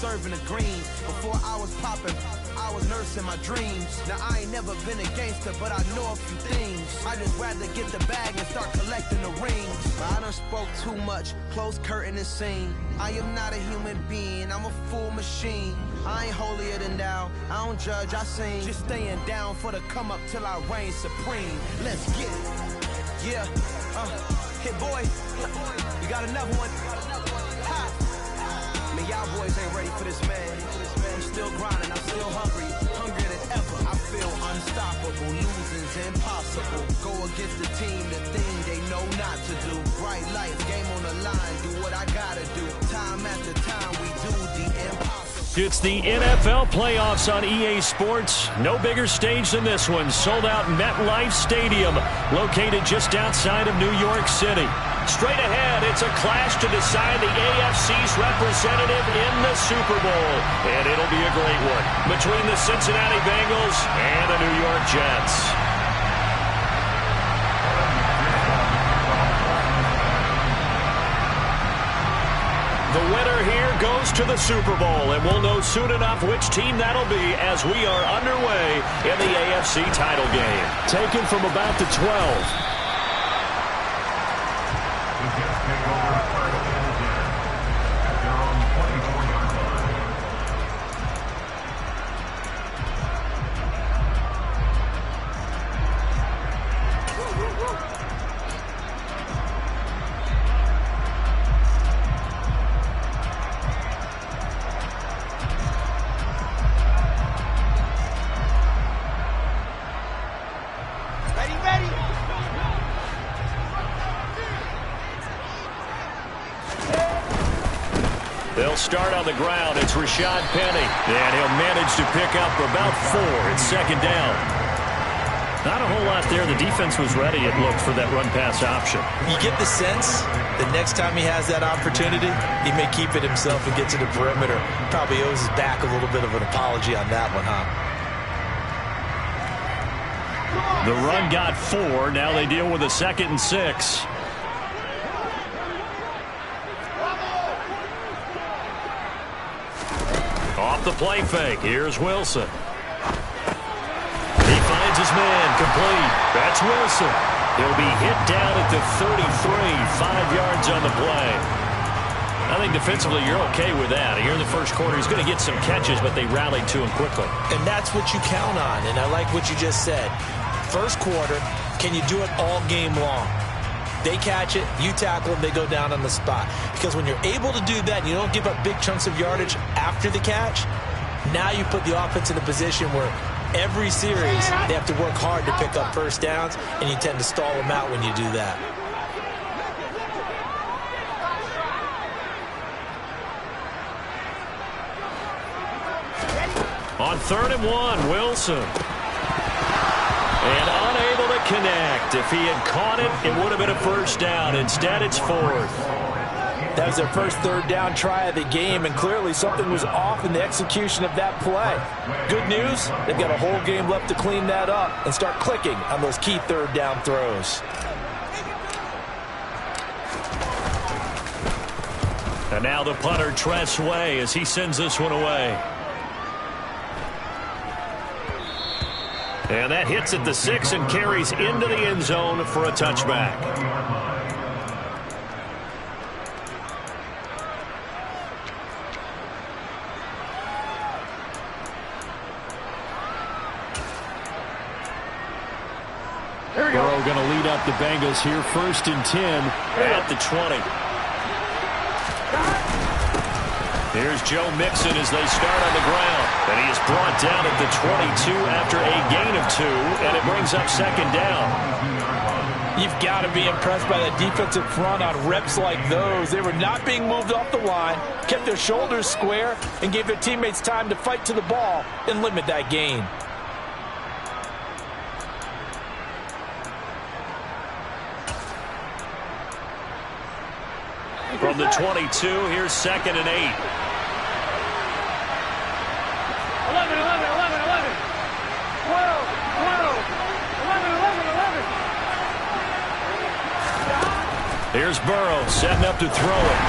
serving the green. Before I was popping, I was nursing my dreams. Now I ain't never been a gangster, but I know a few things. I just rather get the bag and start collecting the rings. But I done spoke too much, close curtain and scene. I am not a human being, I'm a full machine. I ain't holier than thou, I don't judge, I sing. Just staying down for the come up till I reign supreme. Let's get it. Yeah, hit boy, you got another one. Ha. Man, y'all boys ain't ready for this, man. I'm still grinding, I'm still hungry, hungrier than ever. I feel unstoppable, losing's impossible. Go against the team, the thing they know not to do. Bright lights, game on the line, do what I gotta do. Time after time, we do the impossible. It's the NFL playoffs on EA Sports. No bigger stage than this one. Sold out MetLife Stadium, located just outside of New York City. Straight ahead, it's a clash to decide the AFC's representative in the Super Bowl. And it'll be a great one between the Cincinnati Bengals and the New York Jets. The winner here goes to the Super Bowl, and we'll know soon enough which team that'll be as we are underway in the AFC title game. Taken from about the 12. They'll start on the ground. It's Rashad Penny. And he'll manage to pick up about 4. It's second down. Not a whole lot there. The defense was ready, it looked, for that run-pass option. You get the sense that next time he has that opportunity, he may keep it himself and get to the perimeter. Probably owes his back a little bit of an apology on that one, huh? The run got 4. Now they deal with a 2nd and 6. Off the play fake. Here's Wilson. He finds his man. Complete. That's Wilson. He'll be hit down at the 33. 5 yards on the play. I think defensively you're okay with that. Here in the first quarter, he's going to get some catches, but they rallied to him quickly. And that's what you count on, and I like what you just said. First quarter, can you do it all game long? They catch it, you tackle them, they go down on the spot. Because when you're able to do that and you don't give up big chunks of yardage after the catch, now you put the offense in a position where every series they have to work hard to pick up first downs, and you tend to stall them out when you do that. On 3rd and 1, Wilson. And unable to connect. If he had caught it, it would have been a first down. Instead, it's 4th. That was their first 3rd down try of the game, and clearly something was off in the execution of that play. Good news, they've got a whole game left to clean that up and start clicking on those key 3rd down throws. And now the punter, Tress Way, as he sends this one away. And that hits at the 6 and carries into the end zone for a touchback. Burrow going to lead up the Bengals here, 1st and 10 at the 20. Here's Joe Mixon as they start on the ground. And he is brought down at the 22 after a gain of 2, and it brings up 2nd down. You've got to be impressed by that defensive front on reps like those. They were not being moved off the line, kept their shoulders square, and gave their teammates time to fight to the ball and limit that gain. From the 22, here's 2nd and 8. 11, 11, 11, 11. 12, 12. 11, 11, 11. Here's Burrow setting up to throw it.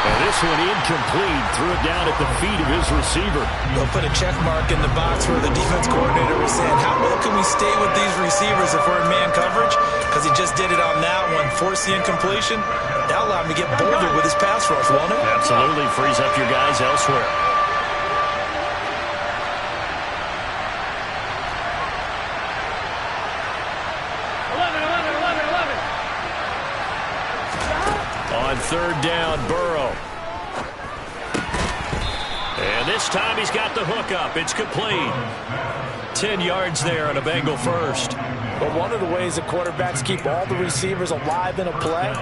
And this one incomplete. Threw it down at the feet of his receiver. They'll put a check mark in the box where the defense coordinator was saying, how well can we stay with these receivers if we're in man coverage? Because he just did it on that one. Force the incompletion. That'll allow him to get bolder with his pass rush, won't it? Absolutely. Frees up your guys elsewhere. On third down, Burrow. And this time he's got the hook up. It's complete. 10 yards there on a Bengal first. But one of the ways that quarterbacks keep all the receivers alive in a play,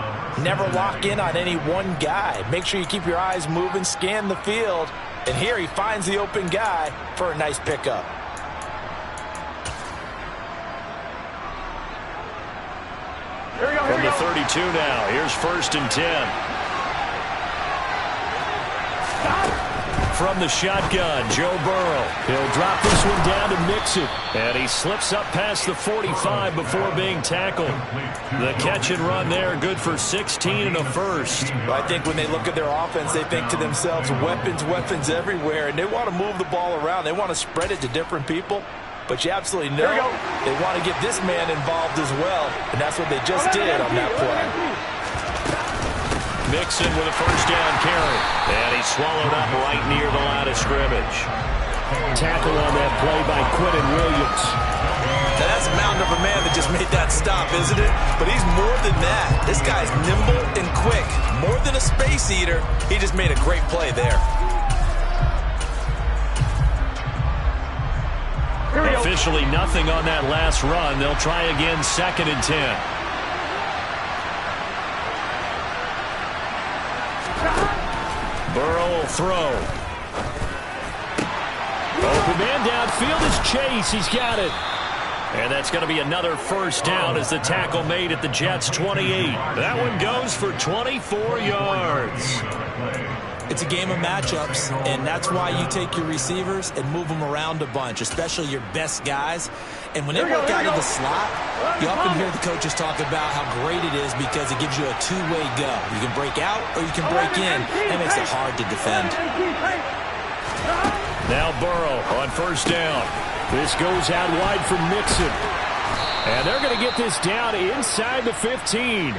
never lock in on any one guy. Make sure you keep your eyes moving, scan the field. And here he finds the open guy for a nice pickup. From the 32 now, here's 1st and 10. From the shotgun, Joe Burrow. He'll drop this one down to Mixon. And he slips up past the 45 before being tackled. The catch and run there, good for 16 and a first. I think when they look at their offense, they think to themselves, weapons, weapons everywhere. And they want to move the ball around. They want to spread it to different people. But you absolutely know they want to get this man involved as well. And that's what they just did on that play. Mixon with a first down carry. And he's swallowed up right near the line of scrimmage. Tackle on that play by Quinton Williams. Now that's a mountain of a man that just made that stop, isn't it? But he's more than that. This guy's nimble and quick. More than a space eater, he just made a great play there. Officially nothing on that last run. They'll try again, 2nd and 10. Burrow will throw. Open man downfield is Chase. He's got it. And that's going to be another first down as the tackle made at the Jets' 28. That one goes for 24 yards. It's a game of matchups, and that's why you take your receivers and move them around a bunch, especially your best guys. And when they work out of the slot, you often hear the coaches talk about how great it is because it gives you a two-way go. You can break out or you can break in. That makes it hard to defend. Now Burrow on first down. This goes out wide for Mixon. And they're going to get this down inside the 15.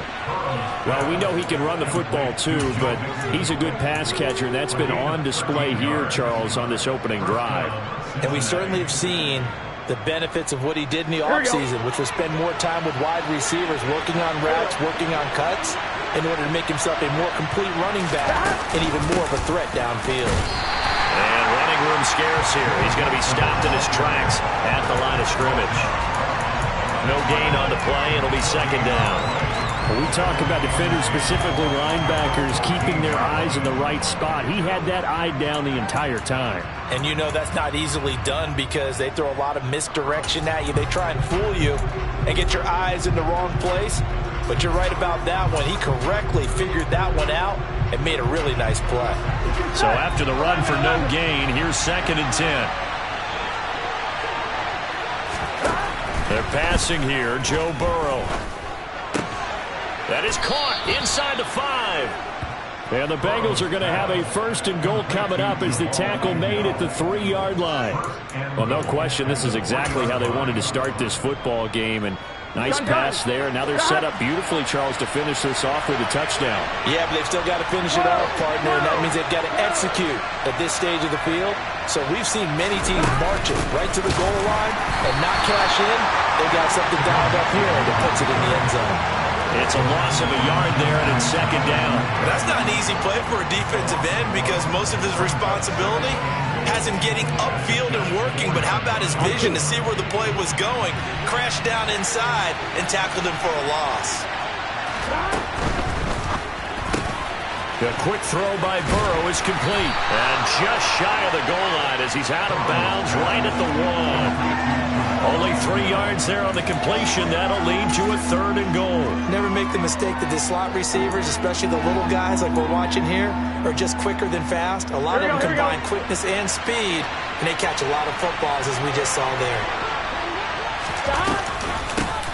Well, we know he can run the football too, but he's a good pass catcher, and that's been on display here, Charles, on this opening drive. And we certainly have seen the benefits of what he did in the offseason, which was spend more time with wide receivers, working on routes, working on cuts, in order to make himself a more complete running back and even more of a threat downfield. And running room scarce here. He's going to be stopped in his tracks at the line of scrimmage. No gain on the play. It'll be 2nd down. When we talk about defenders, specifically linebackers, keeping their eyes in the right spot, he had that eye down the entire time. And you know that's not easily done because they throw a lot of misdirection at you. They try and fool you and get your eyes in the wrong place. But you're right about that one. He correctly figured that one out and made a really nice play. So after the run for no gain, here's 2nd and 10. They're passing here, Joe Burrow. That is caught inside the 5. And the Bengals are going to have a 1st and goal coming up as the tackle made at the 3-yard line. Well, no question, this is exactly how they wanted to start this football game. And nice pass there. Now they're set up beautifully, Charles, to finish this off with a touchdown. Yeah, but they've still got to finish it off, partner, and that means they've got to execute at this stage of the field. So we've seen many teams marching right to the goal line and not cash in. They've got something dialed up here that puts it in the end zone. It's a loss of a yard there, and it's 2nd down. That's not an easy play for a defensive end because most of his responsibility has him getting upfield and working, but how about his vision to see where the play was going, crashed down inside, and tackled him for a loss. The quick throw by Burrow is complete. And just shy of the goal line as he's out of bounds right at the 1. Only 3 yards there on the completion. That'll lead to a 3rd and goal. Never make the mistake that the slot receivers, especially the little guys like we're watching here, are just quicker than fast. A lot of them combine quickness and speed, and they catch a lot of footballs as we just saw there.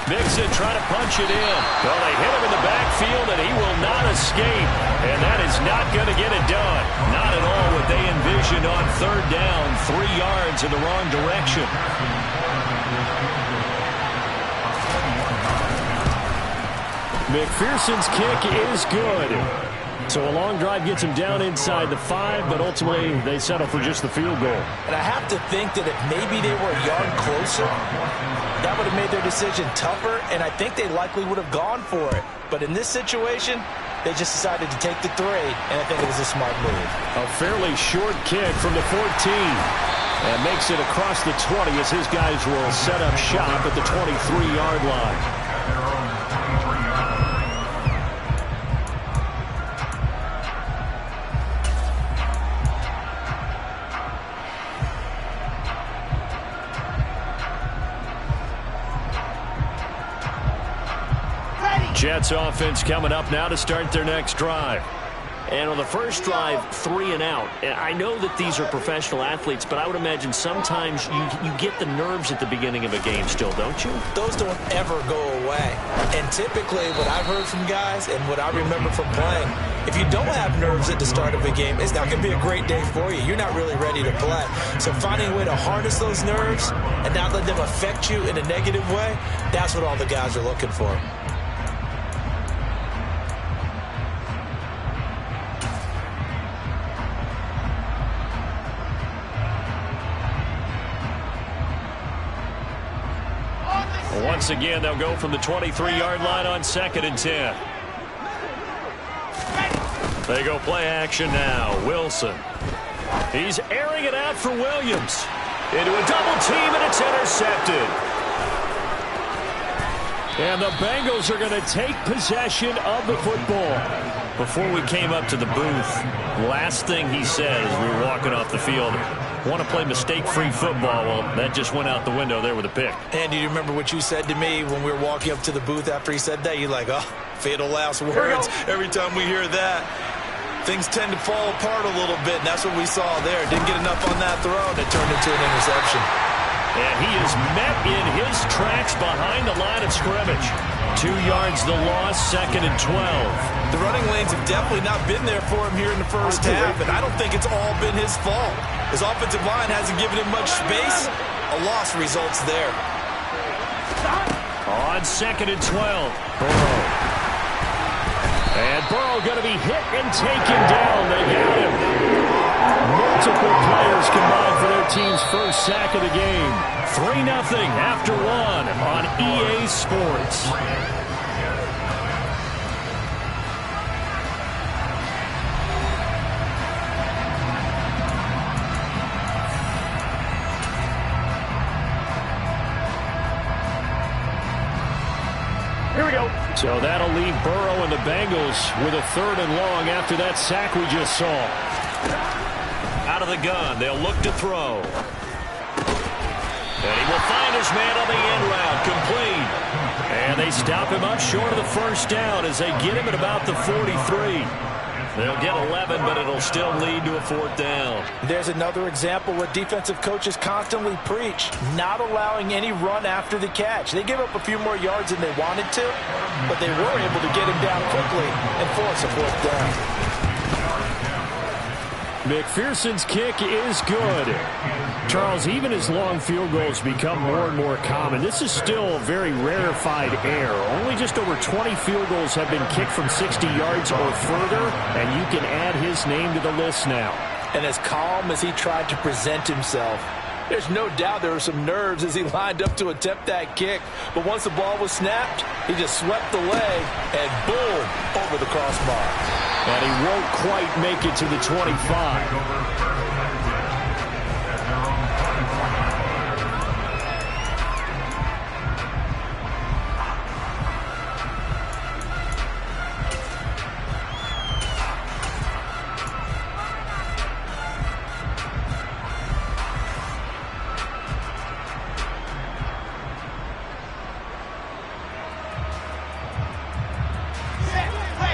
Mixon trying to punch it in. Well, they hit him in the backfield, and he will not escape. And that is not going to get it done. Not at all what they envisioned on third down. 3 yards in the wrong direction. McPherson's kick is good. So a long drive gets him down inside the 5, but ultimately they settle for just the field goal. And I have to think that if maybe they were a yard closer, that would have made their decision tougher, and I think they likely would have gone for it. But in this situation, they just decided to take the 3, and I think it was a smart move. A fairly short kick from the 14. And makes it across the 20 as his guys will set up shop at the 23-yard line. Jets offense coming up now to start their next drive. And on the first drive, 3 and out. And I know that these are professional athletes, but I would imagine sometimes you get the nerves at the beginning of a game still, don't you? Those don't ever go away. And typically what I've heard from guys and what I remember from playing, if you don't have nerves at the start of a game, it's not going to be a great day for you. You're not really ready to play. So finding a way to harness those nerves and not let them affect you in a negative way, that's what all the guys are looking for. Once again, they'll go from the 23-yard line on 2nd and 10. They go play action now. Wilson. He's airing it out for Williams. Into a double team, and it's intercepted. And the Bengals are going to take possession of the football. Before we came up to the booth, last thing he said as we were walking off the field, want to play mistake-free football. Well, that just went out the window there with a pick. And do you remember what you said to me when we were walking up to the booth after he said that? You're like, oh, fatal last words. Every time we hear that, things tend to fall apart a little bit, and that's what we saw there. Didn't get enough on that throw, and it turned into an interception. And he is met in his tracks behind the line of scrimmage. 2 yards the loss, 2nd and 12. The running lanes have definitely not been there for him here in the first half, and I don't think it's all been his fault. His offensive line hasn't given him much space. A loss results there. On 2nd and 12, Burrow. And Burrow going to be hit and taken down. They got him. Multiple players combined for their team's first sack of the game. 3-0 after 1 on EA Sports. Here we go. So that'll leave Burrow and the Bengals with a 3rd and long after that sack we just saw. Out of the gun, they'll look to throw. And he will find his man on the end route, complete. And they stop him up short of the first down as they get him at about the 43. They'll get 11, but it'll still lead to a 4th down. There's another example what defensive coaches constantly preach, not allowing any run after the catch. They gave up a few more yards than they wanted to, but they were able to get him down quickly and force a 4th down. McPherson's kick is good. Charles, even as long field goals become more and more common, this is still very rarefied air. Only just over 20 field goals have been kicked from 60 yards or further, and you can add his name to the list now. And as calm as he tried to present himself, there's no doubt there were some nerves as he lined up to attempt that kick. But once the ball was snapped, he just swept away and boom, over the crossbar. And he won't quite make it to the 25.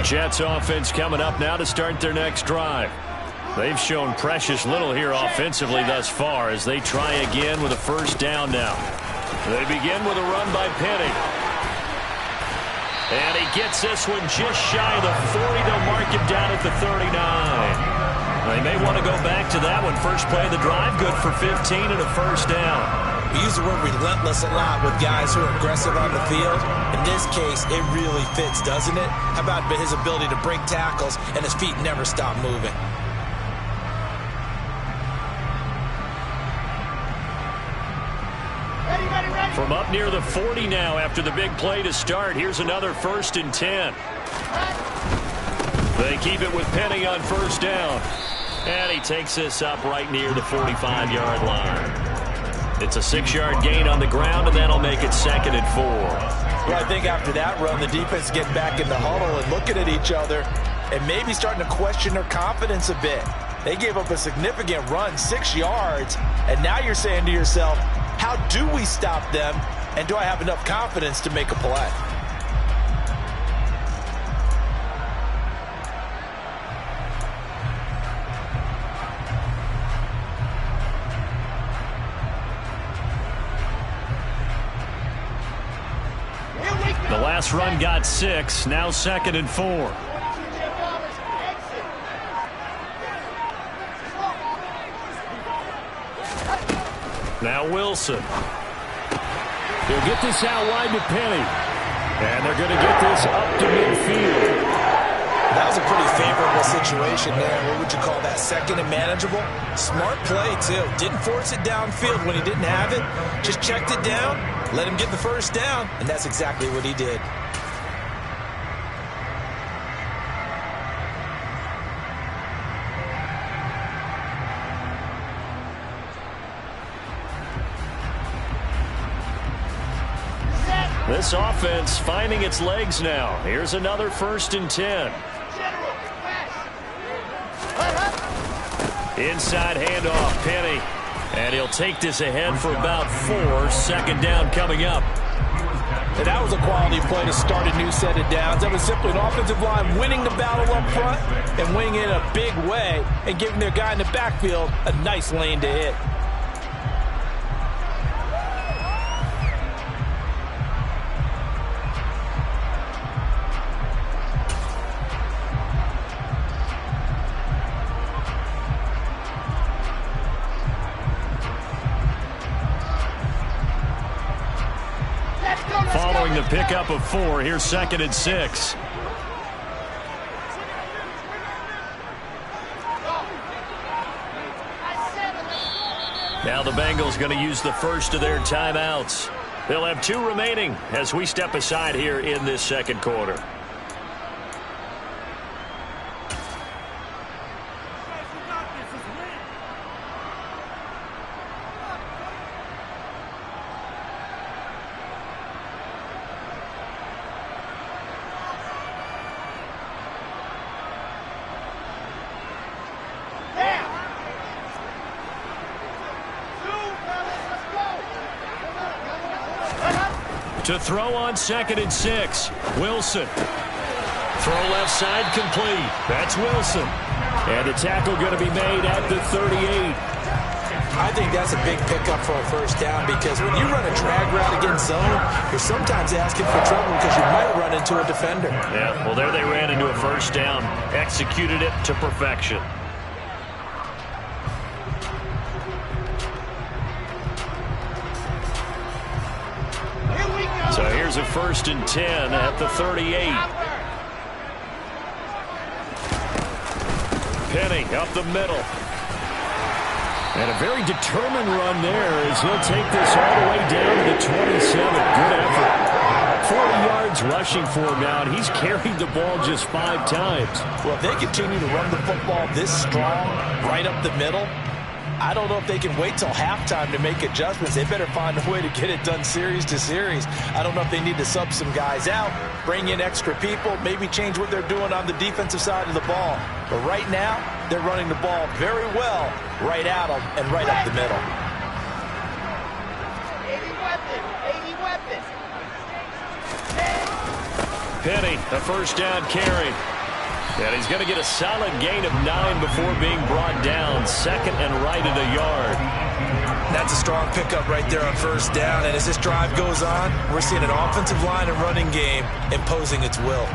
Jets offense coming up now to start their next drive. They've shown precious little here offensively thus far as they try again with a 1st down now. They begin with a run by Penny. And he gets this one just shy of the 40. They'll mark him down at the 39. They may want to go back to that one. First play of the drive, good for 15 and a first down. We use the word relentless a lot with guys who are aggressive on the field. In this case, it really fits, doesn't it? How about his ability to break tackles and his feet never stop moving? From up near the 40 now after the big play to start. Here's another 1st and 10. They keep it with Penny on first down. And he takes this up right near the 45-yard line. It's a 6-yard gain on the ground, and that'll make it 2nd and 4. Well, I think after that run, the defense getting back in the huddle and looking at each other and maybe starting to question their confidence a bit. They gave up a significant run, 6 yards, and now you're saying to yourself, how do we stop them, and do I have enough confidence to make a play? The last run got 6, now 2nd and 4. Now Wilson. They'll get this out wide to Penny. And they're going to get this up to midfield. That was a pretty favorable situation there. What would you call that? 2nd and manageable? Smart play, too. Didn't force it downfield when he didn't have it. Just checked it down, let him get the first down, and that's exactly what he did. This offense finding its legs now. Here's another 1st and 10. Inside handoff, Penny. And he'll take this ahead for about 4. 2nd down coming up. And that was a quality play to start a new set of downs. That was simply an offensive line winning the battle up front and winning in a big way and giving their guy in the backfield a nice lane to hit. Following the pickup of 4, here's 2nd and 6. Now the Bengals going to use the first of their timeouts. They'll have 2 remaining as we step aside here in this 2nd quarter. To throw on 2nd and 6. Wilson. Throw left side complete. That's Wilson. And the tackle going to be made at the 38. I think that's a big pickup for a first down because when you run a drag route against zone, you're sometimes asking for trouble because you might run into a defender. Yeah, well, there they ran into a first down. Executed it to perfection. So here's a 1st and 10 at the 38. Penny up the middle. And a very determined run there as he'll take this all the way down to the 27. Good effort. 40 yards rushing for him now, and he's carried the ball just 5 times. Well, if they continue to run the football this strong, right up the middle, I don't know if they can wait till halftime to make adjustments. They better find a way to get it done series to series. I don't know if they need to sub some guys out, bring in extra people, maybe change what they're doing on the defensive side of the ball. But right now, they're running the ball very well right at them and right up the middle. 80 weapons. Penny, a first down carry. And he's going to get a solid gain of 9 before being brought down. 2nd and right at a yard. That's a strong pickup right there on first down. And as this drive goes on, we're seeing an offensive line and running game imposing its will.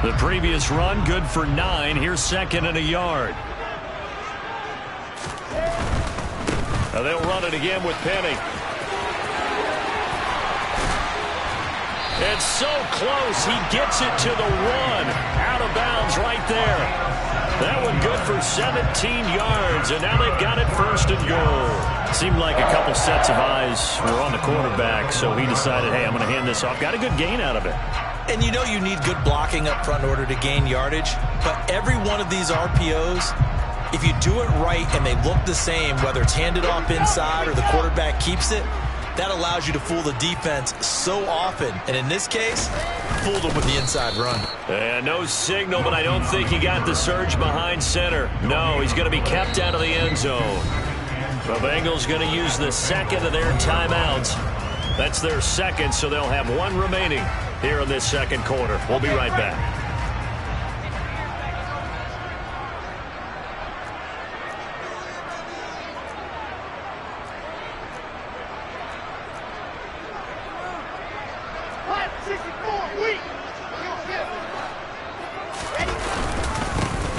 The previous run, good for 9. Here's second and a yard. Now they'll run it again with Penny. It's so close. He gets it to the 1. Out of bounds right there. That one good for 17 yards, and now they've got it first and goal. Seemed like a couple sets of eyes were on the quarterback, so he decided, hey, I'm going to hand this off. Got a good gain out of it. And you know you need good blocking up front in order to gain yardage, but every one of these RPOs, if you do it right and they look the same, whether it's handed off inside or the quarterback keeps it, that allows you to fool the defense so often. And in this case, fooled them with the inside run. No signal, but I don't think he got the surge behind center. No, he's going to be kept out of the end zone. The Bengals going to use the second of their timeouts. That's their second, so they'll have one remaining here in this second quarter. We'll be right back.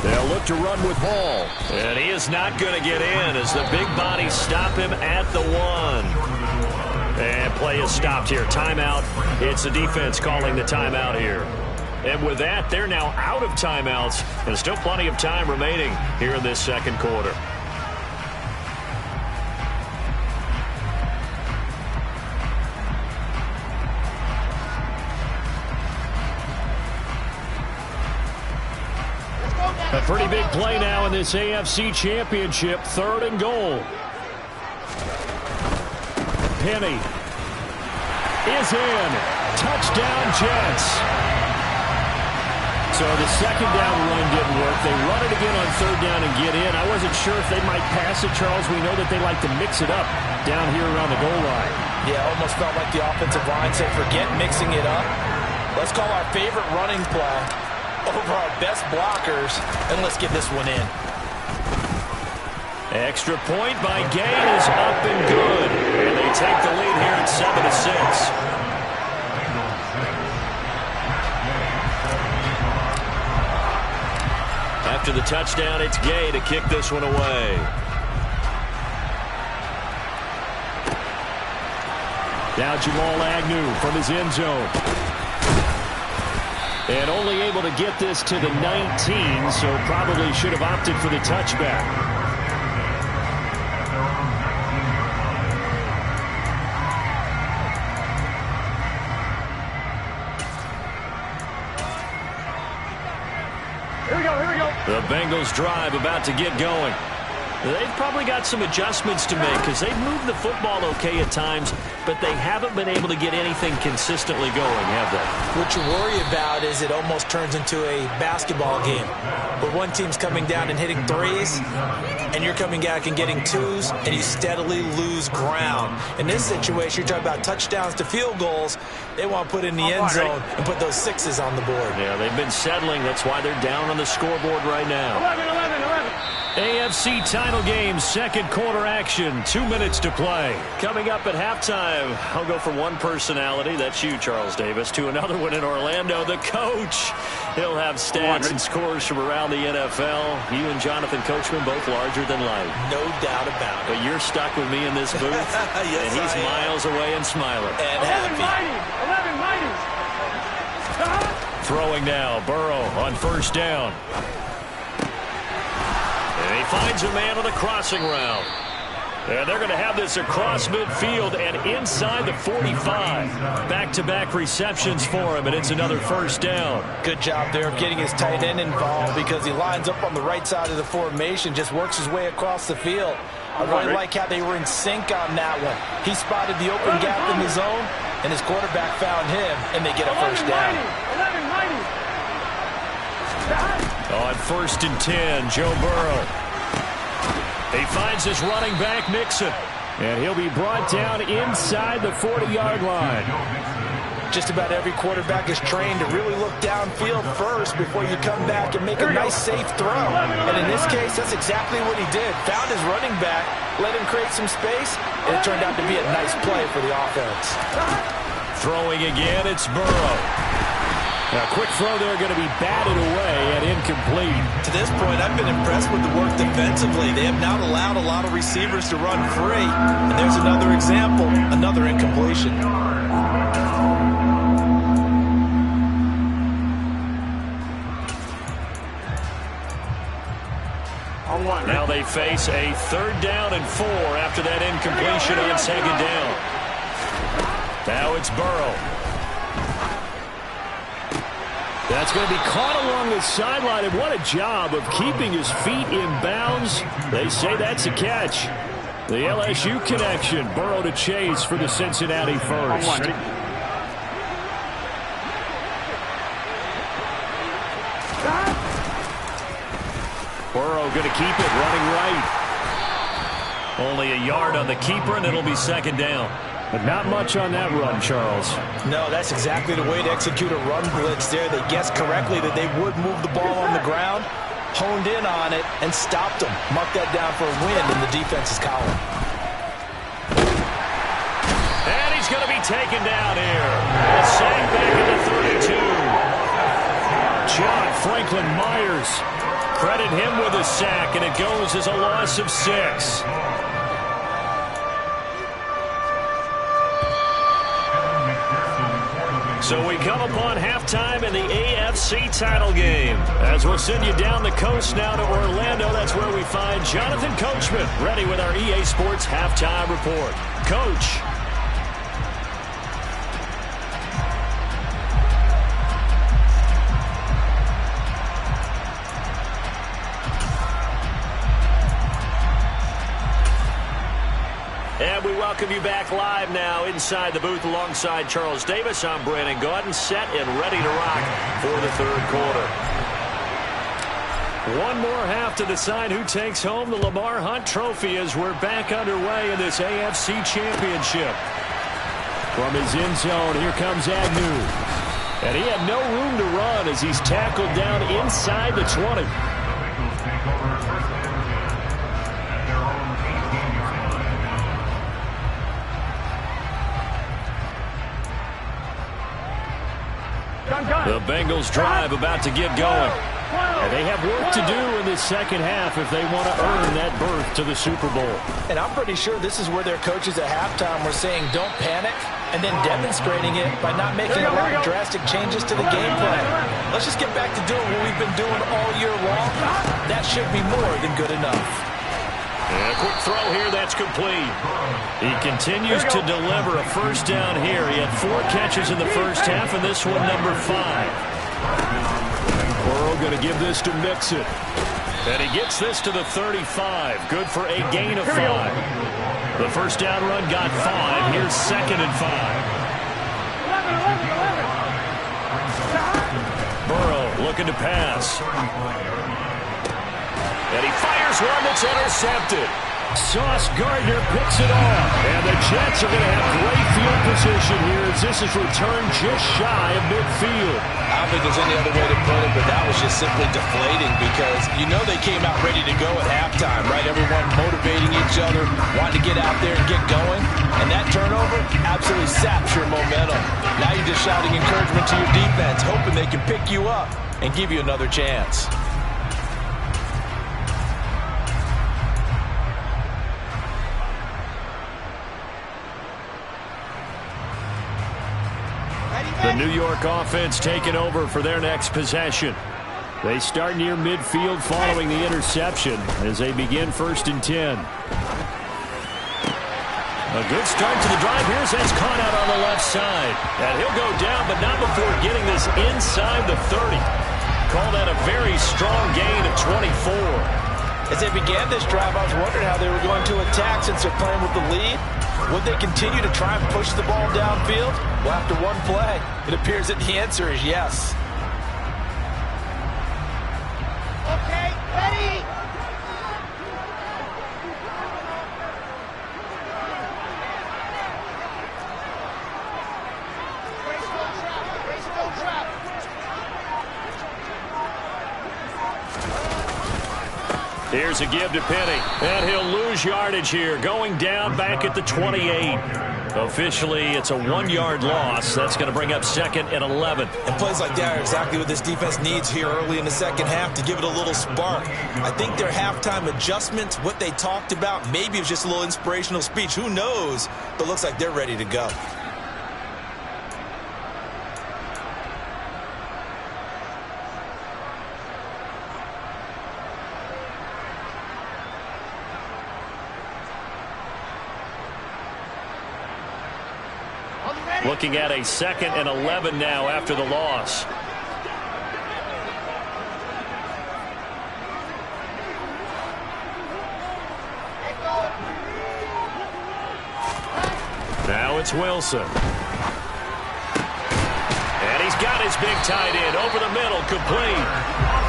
They'll look to run with Hall. And he is not going to get in as the big bodies stop him at the 1. And play is stopped here. Timeout. It's the defense calling the timeout here. And with that, they're now out of timeouts. And still plenty of time remaining here in this second quarter. A pretty big play now in this AFC Championship. 3rd and goal. Penny is in. Touchdown, Jets. So the second down run didn't work. They run it again on 3rd down and get in. I wasn't sure if they might pass it, Charles. We know that they like to mix it up down here around the goal line. Yeah, almost felt like the offensive line said, forget mixing it up. Let's call our favorite running play over our best blockers, and let's get this one in. Extra point by Gain is up and good. And they take the lead here at 7-6. After the touchdown, it's Gay to kick this one away. Now Jamal Agnew from his end zone. And only able to get this to the 19, so probably should have opted for the touchback. The Bengals drive about to get going. They've probably got some adjustments to make because they've moved the football okay at times, but they haven't been able to get anything consistently going, have they? What you worry about is it almost turns into a basketball game where one team's coming down and hitting threes, and you're coming back and getting twos, and you steadily lose ground. In this situation, you're talking about touchdowns to field goals. They want to put in the end zone and put those sixes on the board. Yeah, they've been settling. That's why they're down on the scoreboard right now. 11. AFC title game, second quarter action, 2 minutes to play. Coming up at halftime, I'll go from one personality, that's you, Charles Davis, to another one in Orlando, the coach. He'll have stats and scores from around the NFL. You and Jonathan Coachman both larger than life. No doubt about it. But you're stuck with me in this booth, yes, and he's miles away and smiling. And happy. 11 mighty. Throwing now, Burrow on first down. And he finds a man on the crossing route. And they're going to have this across midfield and inside the 45. Back-to-back receptions for him, and it's another first down. Good job there of getting his tight end involved because he lines up on the right side of the formation, just works his way across the field. I really like how they were in sync on that one. He spotted the open gap in the zone, and his quarterback found him, and they get a first down. 11 mighty. On 1st and 10, Joe Burrow. He finds his running back, Mixon. And he'll be brought down inside the 40-yard line. Just about every quarterback is trained to really look downfield first before you come back and make a nice, safe throw. And in this case, that's exactly what he did. Found his running back, let him create some space, and it turned out to be a nice play for the offense. Throwing again, it's Burrow. A quick throw there going to be batted away and incomplete. To this point, I've been impressed with the work defensively. They have not allowed a lot of receivers to run free. And there's another example, another incompletion. Now they face a 3rd down and 4 after that incompletion on 2nd down. Now it's Burrow. That's going to be caught along the sideline, and what a job of keeping his feet in bounds. They say that's a catch. The LSU connection, Burrow to Chase for the Cincinnati first. Burrow going to keep it, running right. Only a yard on the keeper, and it'll be 2nd down. But not much on that run, Charles. No, that's exactly the way to execute a run blitz there. They guessed correctly that they would move the ball on the ground, honed in on it, and stopped them. Mark that down for a win in the defense's column. And he's going to be taken down here. A sack back at the 32. John Franklin Myers. Credit him with a sack, and it goes as a loss of 6. So we come upon halftime in the AFC title game. As we'll send you down the coast now to Orlando, that's where we find Jonathan Coachman ready with our EA Sports halftime report. Coach. And we welcome you back live now inside the booth alongside Charles Davis. I'm Brandon Gaudin, set and ready to rock for the 3rd quarter. One more half to decide who takes home the Lamar Hunt Trophy as we're back underway in this AFC Championship. From his end zone, here comes Agnew. And he had no room to run as he's tackled down inside the 20. The Bengals drive about to get going. And they have work to do in this 2nd half if they want to earn that berth to the Super Bowl. And I'm pretty sure this is where their coaches at halftime were saying don't panic, and then demonstrating it by not making a lot of drastic changes to the game plan. Let's just get back to doing what we've been doing all year long. That should be more than good enough. And a quick throw here, that's complete. He continues to deliver a 1st down here. He had 4 catches in the 1st half, and this one number 5. Burrow going to give this to Mixon. And he gets this to the 35. Good for a gain of 5. The 1st down run got 5. Here's 2nd and 5. Burrow looking to pass. And he fires one that's intercepted. Sauce Gardner picks it off. And the Jets are going to have great field position here as this is returned just shy of midfield. I don't think there's any other way to put it, but that was just simply deflating because you know they came out ready to go at halftime, right? Everyone motivating each other, wanting to get out there and get going. And that turnover absolutely saps your momentum. Now you're just shouting encouragement to your defense, hoping they can pick you up and give you another chance. The New York offense taking over for their next possession. They start near midfield following the interception as they begin 1st and 10. A good start to the drive. Here's that's caught out on the left side. And he'll go down, but not before getting this inside the 30. Call that a very strong gain of 24. As they began this drive, I was wondering how they were going to attack since they're playing with the lead. Would they continue to try and push the ball downfield? Well, after one play, it appears that the answer is yes. Okay, ready. Here's a give to Penny. And he'll lose yardage here, going down back at the 28. Officially, it's a 1-yard loss. That's going to bring up 2nd and 11. And plays like that are exactly what this defense needs here early in the second half to give it a little spark. I think their halftime adjustments, what they talked about, maybe it was just a little inspirational speech. Who knows? But looks like they're ready to go. Looking at a 2nd and 11 now after the loss. Now it's Wilson. And he's got his big tight end over the middle, complete.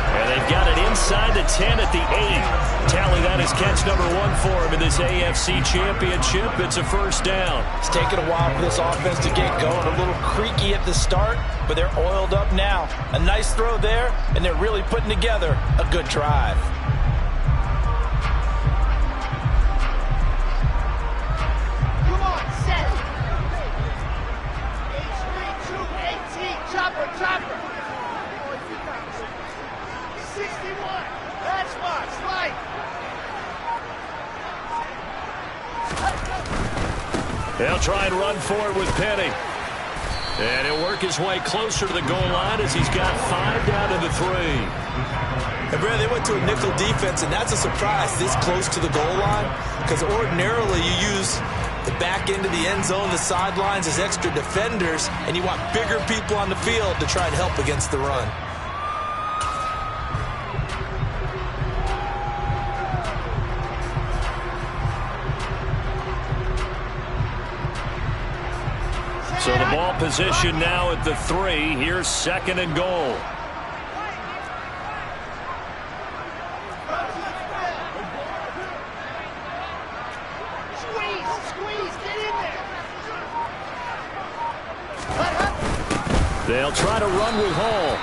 And they've got it inside the 10 at the 8. Tally that is catch number 1 for him in this AFC Championship. It's a first down. It's taken a while for this offense to get going. A little creaky at the start, but they're oiled up now. A nice throw there, and they're really putting together a good drive. Come on, set it. H3218, chopper. 61, that's Mark, slide. They'll try and run for it with Penny. And he'll work his way closer to the goal line as he's got 5 down to the 3. And Brad, they went to a nickel defense, and that's a surprise this close to the goal line, because ordinarily you use the back end of the end zone, the sidelines as extra defenders, and you want bigger people on the field to try and help against the run. So the ball position now at the 3. Here's 2nd and goal. Squeeze, get in there. They'll try to run with Hall.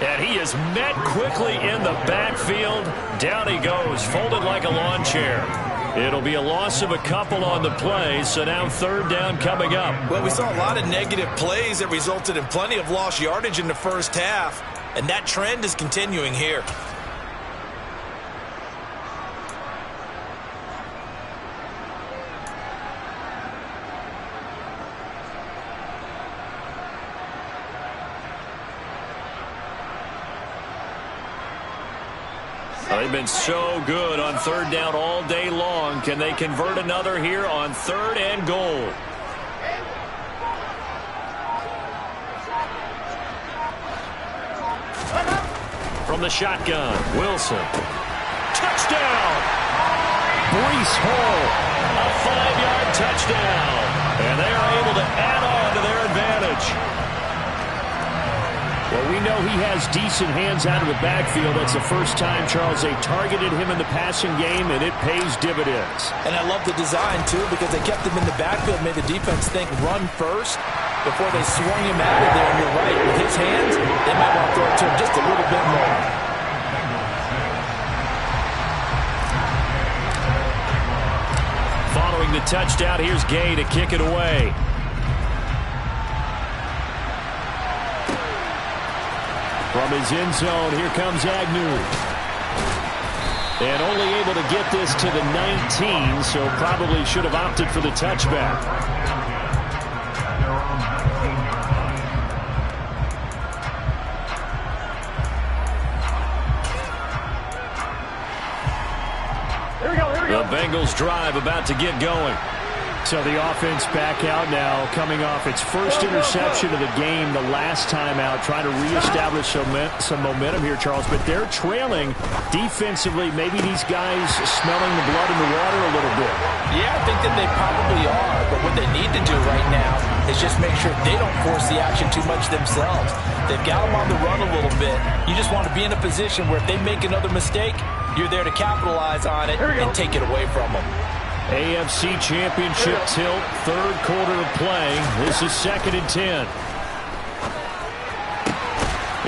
And he is met quickly in the backfield. Down he goes, folded like a lawn chair. It'll be a loss of a couple on the play, so now 3rd down coming up. Well, we saw a lot of negative plays that resulted in plenty of lost yardage in the first half, and that trend is continuing here. They've been so good on 3rd down all day long. Can they convert another here on 3rd and goal? From the shotgun, Wilson. Touchdown! Breece Hall, a 5-yard touchdown. And they are able to add on to their advantage. Well, we know he has decent hands out of the backfield. That's the first time, Charles, they targeted him in the passing game, and it pays dividends. And I love the design, too, because they kept him in the backfield, made the defense think run first before they swung him out of there. And you're right, with his hands, they might want to throw it to him just a little bit more. Following the touchdown, here's Gay to kick it away. From his end zone, here comes Agnew. And only able to get this to the 19, so probably should have opted for the touchback. Here we go. The Bengals drive about to get going. So the offense back out now, coming off its first interception of the game the last time out, trying to reestablish some momentum here, Charles. But they're trailing defensively. Maybe these guys smelling the blood in the water a little bit. Yeah, I think that they probably are. But what they need to do right now is just make sure they don't force the action too much themselves. They've got them on the run a little bit. You just want to be in a position where if they make another mistake, you're there to capitalize on it and take it away from them. AFC Championship tilt, 3rd quarter of play. This is 2nd and 10.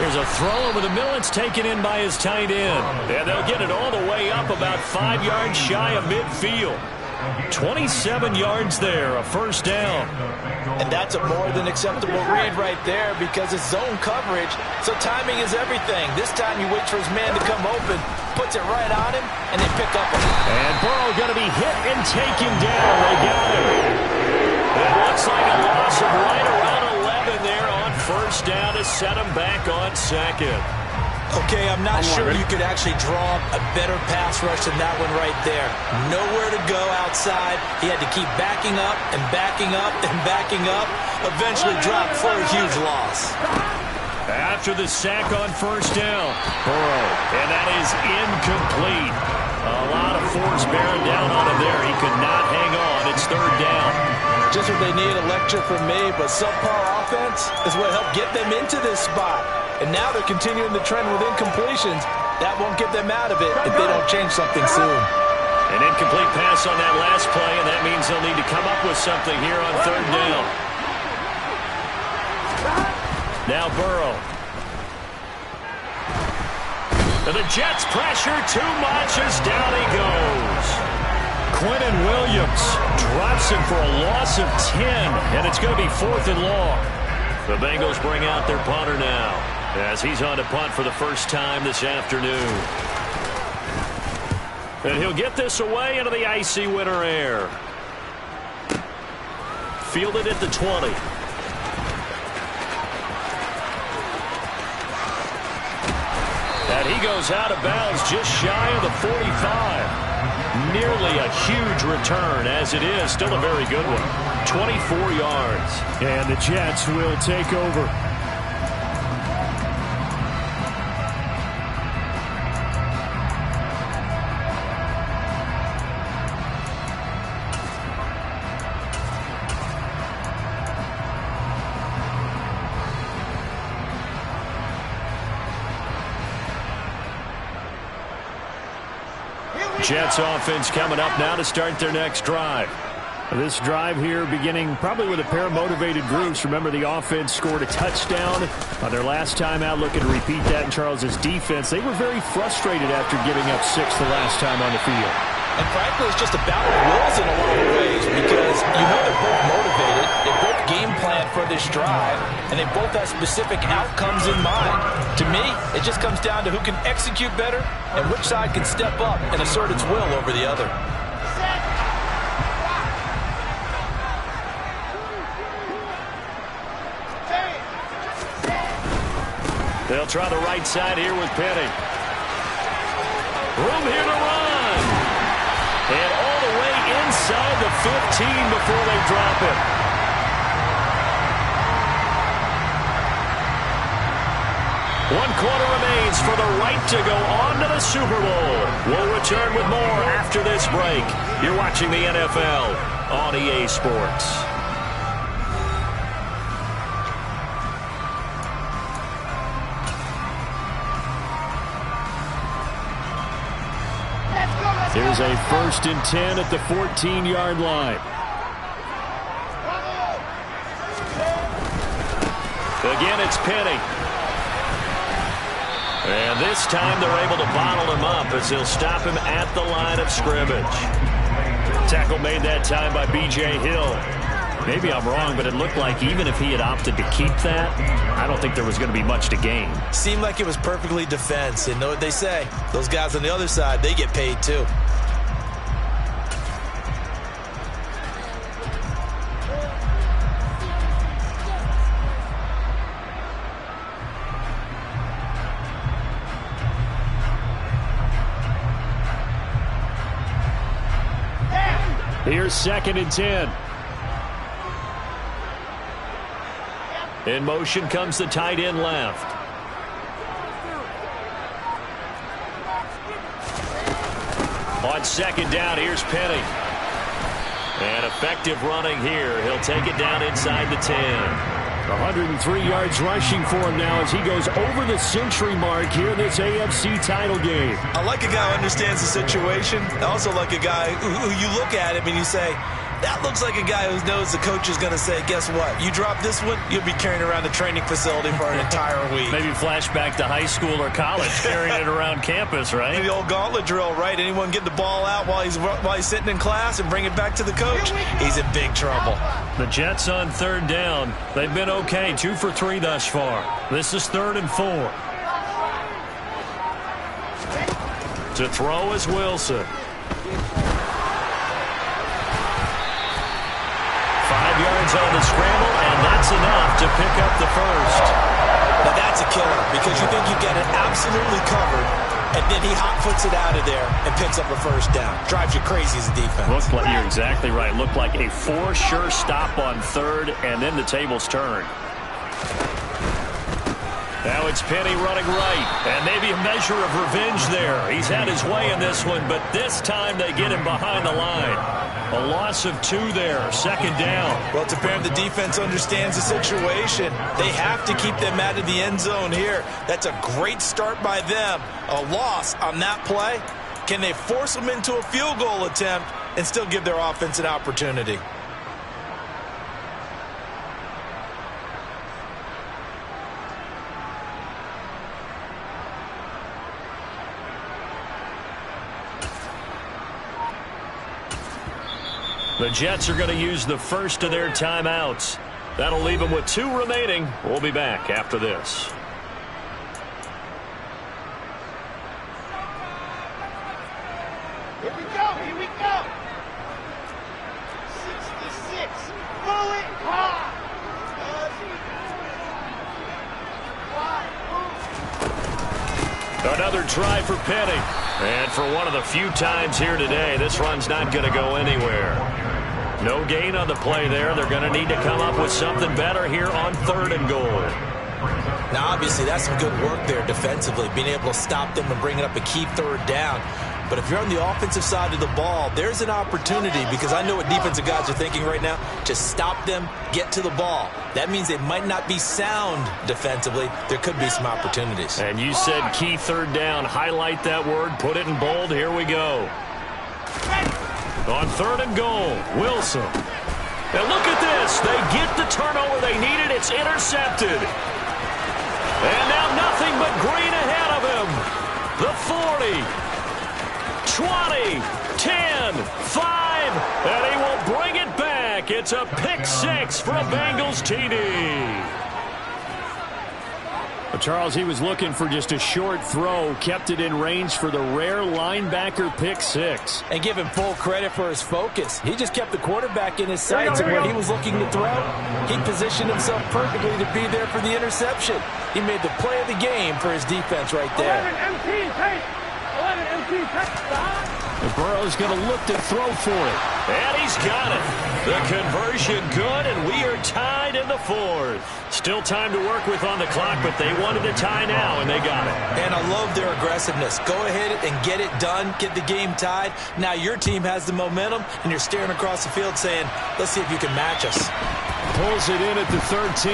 Here's a throw over the middle. It's taken in by his tight end. And they'll get it all the way up about 5 yards shy of midfield. 27 yards there, a first down. And that's a more than acceptable read right there because it's zone coverage, so timing is everything. This time he waits for his man to come open, puts it right on him, and they pick up on him. And Burrow going to be hit and taken down. They got him. It looks like a loss of right around 11 there on first down to set him back on second. Okay, I'm not sure you could actually draw a better pass rush than that one right there. Nowhere to go outside. He had to keep backing up and backing up and backing up. Eventually dropped for a huge loss. After the sack on first down, Burrow, and that is incomplete. A lot of force bearing down on him there. He could not hang on. It's third down. Just what they need, a lecture from me, but subpar offense is what helped get them into this spot. And now they're continuing the trend with incompletions. That won't get them out of it if they don't change something soon. An incomplete pass on that last play, and that means they'll need to come up with something here on third down. Now Burrow. And the Jets pressure too much as down he goes. Quentin Williams drops him for a loss of 10, and it's going to be 4th and long. The Bengals bring out their punter now, as he's on to punt for the first time this afternoon. And he'll get this away into the icy winter air. Fielded at the 20. And he goes out of bounds just shy of the 45. Nearly a huge return, as it is. Still a very good one. 24 yards. And the Jets will take over. Jets offense coming up now to start their next drive. This drive here beginning probably with a pair of motivated groups. Remember, the offense scored a touchdown on their last time out. Looking to repeat that in Charles's defense. They were very frustrated after giving up 6 the last time on the field. And frankly, it's just a battle of wills in a lot of ways because you know they're both motivated. They both game plan for this drive, and they both have specific outcomes in mind. To me, it just comes down to who can execute better and which side can step up and assert its will over the other. They'll try the right side here with Penny. Room here to run. And all the way inside the 15 before they drop it. One quarter remains for the right to go on to the Super Bowl. We'll return with more after this break. You're watching the NFL on EA Sports. Here's a 1st and 10 at the 14-yard line. Again, it's Penny. And this time they're able to bottle him up as they'll stop him at the line of scrimmage. Tackle made that time by B.J. Hill. Maybe I'm wrong, but it looked like even if he had opted to keep that, I don't think there was going to be much to gain. Seemed like it was perfectly defense. And know what they say? Those guys on the other side, they get paid too. Here's 2nd and 10. In motion comes the tight end left. On 2nd down, here's Penny. And effective running here. He'll take it down inside the 10. 103 yards rushing for him now as he goes over the century mark here in this AFC title game. I like a guy who understands the situation. I also like a guy who you look at him and you say, That looks like a guy who knows the coach is going to say, guess what? You drop this one, you'll be carrying around the training facility for an entire week. Maybe flashback to high school or college, carrying it around campus, right? The old gauntlet drill, right? Anyone get the ball out while he's sitting in class and bring it back to the coach? He's in big trouble. The Jets on third down. They've been okay, 2 for 3 thus far. This is 3rd and 4. To throw is Wilson. 5 yards on the scramble, and that's enough to pick up the first. Now that's a killer because you think you get it absolutely covered, and then he hot-foots it out of there and picks up a first down. Drives you crazy as a defense. Looked like, you're exactly right. Looked like a for-sure stop on 3rd, and then the tables turned. Now it's Penny running right, and maybe a measure of revenge there. He's had his way in this one, but this time they get him behind the line. A loss of 2 there, 2nd down. Well, it's apparent the defense understands the situation. They have to keep them out of the end zone here. That's a great start by them. A loss on that play. Can they force them into a field goal attempt and still give their offense an opportunity? The Jets are going to use the first of their timeouts. That'll leave them with 2 remaining. We'll be back after this. Here we go, here we go. 66, pull it hard. Another try for Penny. And for one of the few times here today, this run's not going to go anywhere. No gain on the play there. They're going to need to come up with something better here on 3rd and goal. Now, obviously, that's some good work there defensively, being able to stop them and bringing up a key 3rd down. But if you're on the offensive side of the ball, there's an opportunity, because I know what defensive guys are thinking right now, to stop them, get to the ball. That means they might not be sound defensively. There could be some opportunities. And you said key 3rd down. Highlight that word. Put it in bold. Here we go. On 3rd and goal, Wilson. And look at this. They get the turnover they needed. It's intercepted. And now nothing but green ahead of him. The 40. 20, 10, 5, and he will bring it back. It's a pick 6 for a Bengals TD. Well, Charles, he was looking for just a short throw, kept it in range for the rare linebacker pick 6. And give him full credit for his focus. He just kept the quarterback in his sights, and when he was looking to throw, he positioned himself perfectly to be there for the interception. He made the play of the game for his defense right there. 11 MT, take. 11 MT, take. Burrow's going to look to throw for it. And he's got it. The conversion good, and we are tied in the 4th. Still time to work with on the clock, but they wanted to tie now, and they got it. And I love their aggressiveness. Go ahead and get it done. Get the game tied. Now your team has the momentum, and you're staring across the field saying, let's see if you can match us. Pulls it in at the 13.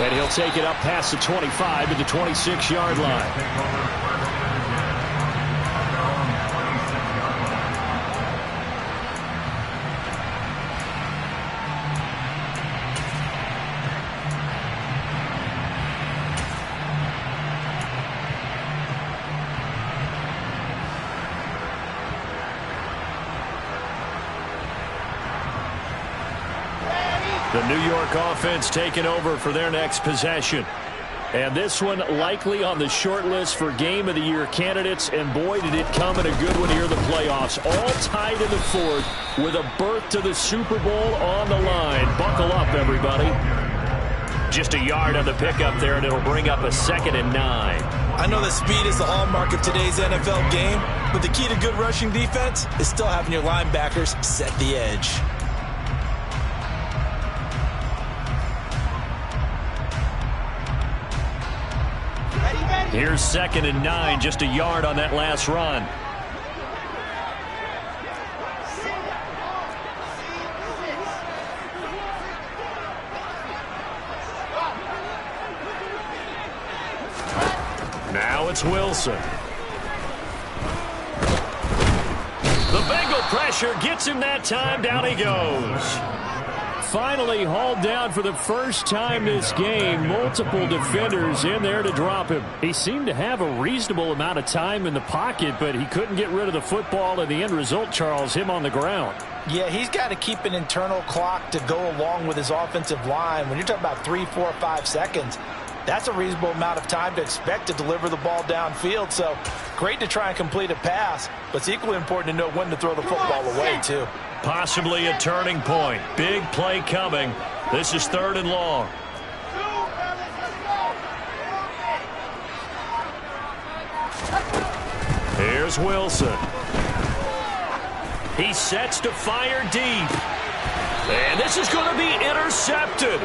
And he'll take it up past the 25 to the 26-yard line. The New York offense taking over for their next possession. And this one likely on the short list for Game of the Year candidates. And boy, did it come in a good one here in the playoffs. All tied in the 4th with a berth to the Super Bowl on the line. Buckle up, everybody. Just a yard on the pickup there, and it'll bring up a 2nd and 9. I know that speed is the hallmark of today's NFL game, but the key to good rushing defense is still having your linebackers set the edge. Here's 2nd and 9, just a yard on that last run. Now it's Wilson. The Bengal Pressure gets him that time. Down he goes. Finally hauled down for the first time this game. Multiple defenders in there to drop him. He seemed to have a reasonable amount of time in the pocket, but he couldn't get rid of the football, and the end result, Charles, him on the ground. Yeah, he's got to keep an internal clock to go along with his offensive line. When you're talking about 3, 4, 5 seconds, that's a reasonable amount of time to expect to deliver the ball downfield. So great to try and complete a pass, but it's equally important to know when to throw the football away, too. Possibly a turning point. Big play coming. This is 3rd and long. Here's Wilson. He sets to fire deep. And this is going to be intercepted.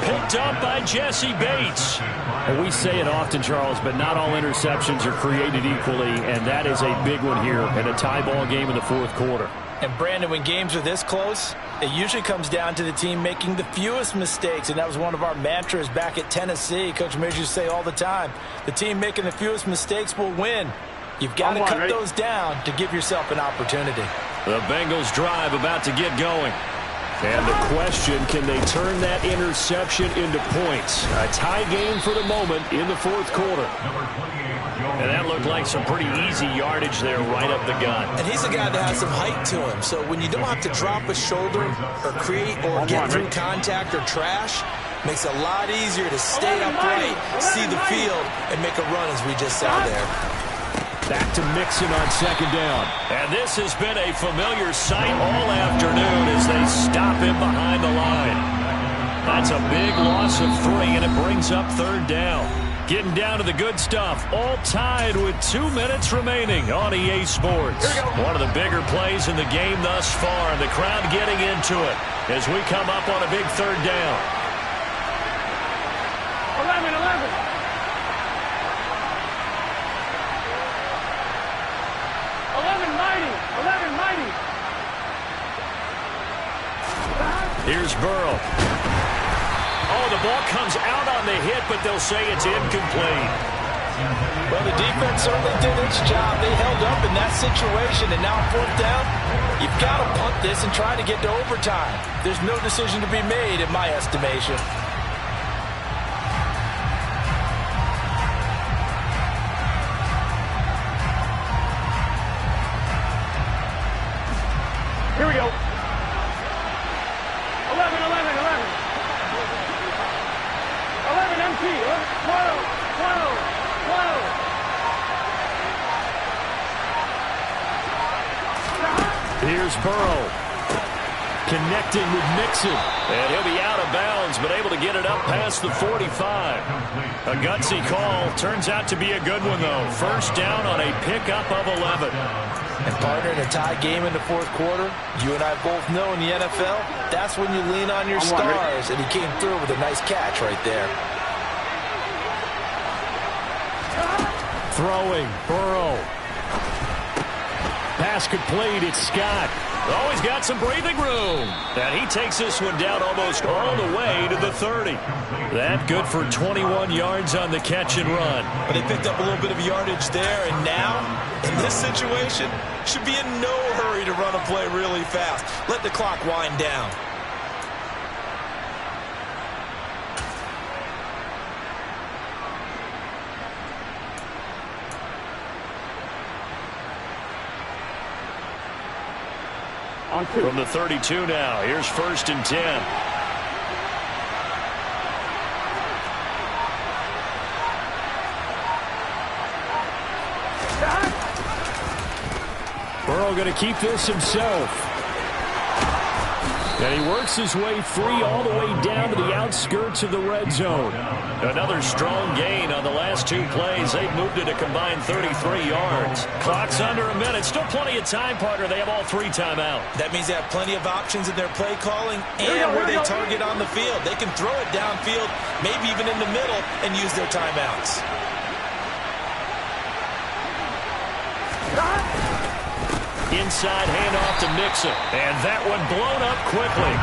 Picked up by Jesse Bates. And we say it often, Charles, but not all interceptions are created equally, and that is a big one here in a tie ball game in the 4th quarter. And, Brandon, when games are this close, it usually comes down to the team making the fewest mistakes, and that was one of our mantras back at Tennessee. Coach Mears used to say all the time, the team making the fewest mistakes will win. You've got to cut those down to give yourself an opportunity. The Bengals drive about to get going. And the question, can they turn that interception into points? A tie game for the moment in the 4th quarter. And that looked like some pretty easy yardage there right up the gut. And he's a guy that has some height to him, so when you don't have to drop a shoulder or create or get through contact or trash, makes it a lot easier to stay upright, see the field, and make a run as we just saw there. Back to Mixon on 2nd down. And this has been a familiar sight all afternoon as they stop him behind the line. That's a big loss of 3, and it brings up 3rd down. Getting down to the good stuff, all tied with 2 minutes remaining on EA Sports. One of the bigger plays in the game thus far, and the crowd getting into it as we come up on a big 3rd down. 11. Here's Burrow. Oh, the ball comes out on the hit, but they'll say it's incomplete. Well, the defense certainly did its job. They held up in that situation, and now 4th down, you've got to punt this and try to get to overtime. There's no decision to be made, in my estimation. Here we go. 11 empty. 12. Here's Burrow. Connecting with Mixon. And he'll be out of bounds, but able to get it up past the 45. A gutsy call. Turns out to be a good one, though. 1st down on a pickup of 11. And, partner, in a tie game in the 4th quarter, you and I both know in the NFL, that's when you lean on your stars, and he came through with a nice catch right there. Throwing, Burrow. Pass complete, it's Scott. Oh, he's got some breathing room. And he takes this one down almost all the way to the 30. That good for 21 yards on the catch and run. But they picked up a little bit of yardage there, and now, in this situation, should be in no hurry to run a play really fast. Let the clock wind down. From the 32 now, here's 1st and 10. Burrow going to keep this himself. And he works his way free all the way down to the outskirts of the red zone. Another strong gain on the last 2 plays. They've moved it a combined 33 yards. Clock's under a minute. Still plenty of time, partner. They have all 3 timeouts. That means they have plenty of options in their play calling and where they target on the field. They can throw it downfield, maybe even in the middle, and use their timeouts. Inside handoff to Mixon. And that one blown up quickly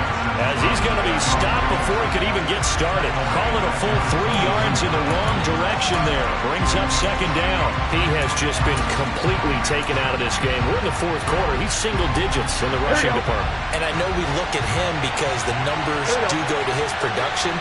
as he's going to be stopped before he could even get started. Call it a full 3 yards in the wrong direction there. Brings up second down. He has just been completely taken out of this game. We're in the fourth quarter. He's single digits in the rushing department. And I know we look at him because the numbers do go to his production.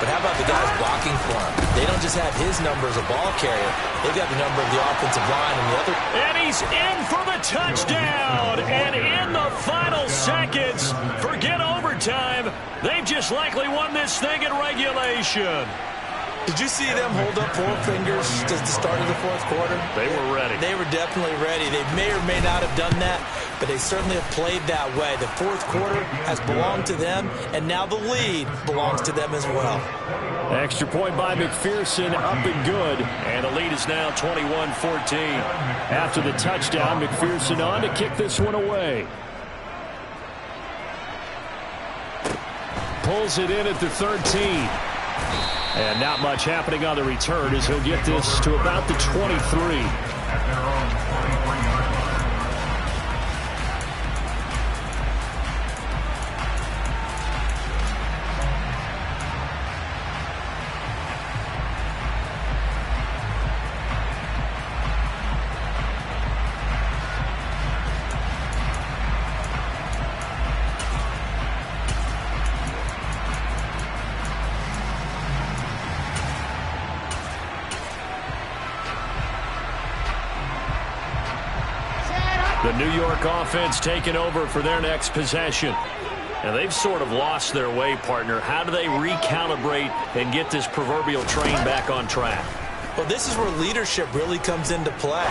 But how about the guys blocking for him? They don't just have his number as a ball carrier. They've got the number of the offensive line and the other. And he's in for the touchdown. And in the final seconds, forget overtime. They've just likely won this thing in regulation. Did you see them hold up 4 fingers at the start of the fourth quarter? They were ready. They were definitely ready. They may or may not have done that, but they certainly have played that way. The fourth quarter has belonged to them, and now the lead belongs to them as well. Extra point by McPherson, up and good. And the lead is now 21-14. After the touchdown, McPherson on to kick this one away. Pulls it in at the 13. And not much happening on the return as he'll get this to about the 23. The New York offense taking over for their next possession. And they've sort of lost their way, partner. How do they recalibrate and get this proverbial train back on track? Well, this is where leadership really comes into play.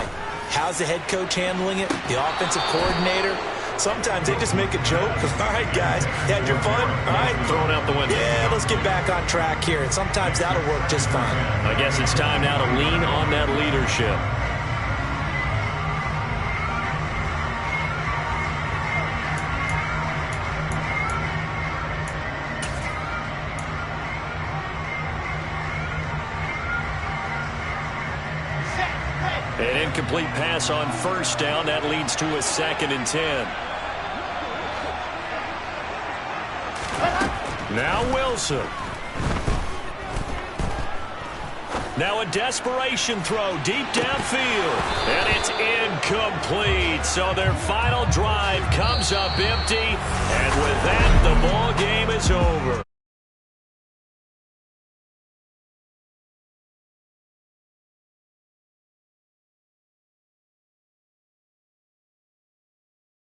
How's the head coach handling it? The offensive coordinator? Sometimes they just make a joke. All right, guys, you had your fun? All right. Thrown out the window. Yeah, let's get back on track here. And sometimes that'll work just fine. I guess it's time now to lean on that leadership. An incomplete pass on first down. That leads to a 2nd and 10. Now Wilson. Now a desperation throw deep downfield. And it's incomplete. So their final drive comes up empty. And with that, the ball game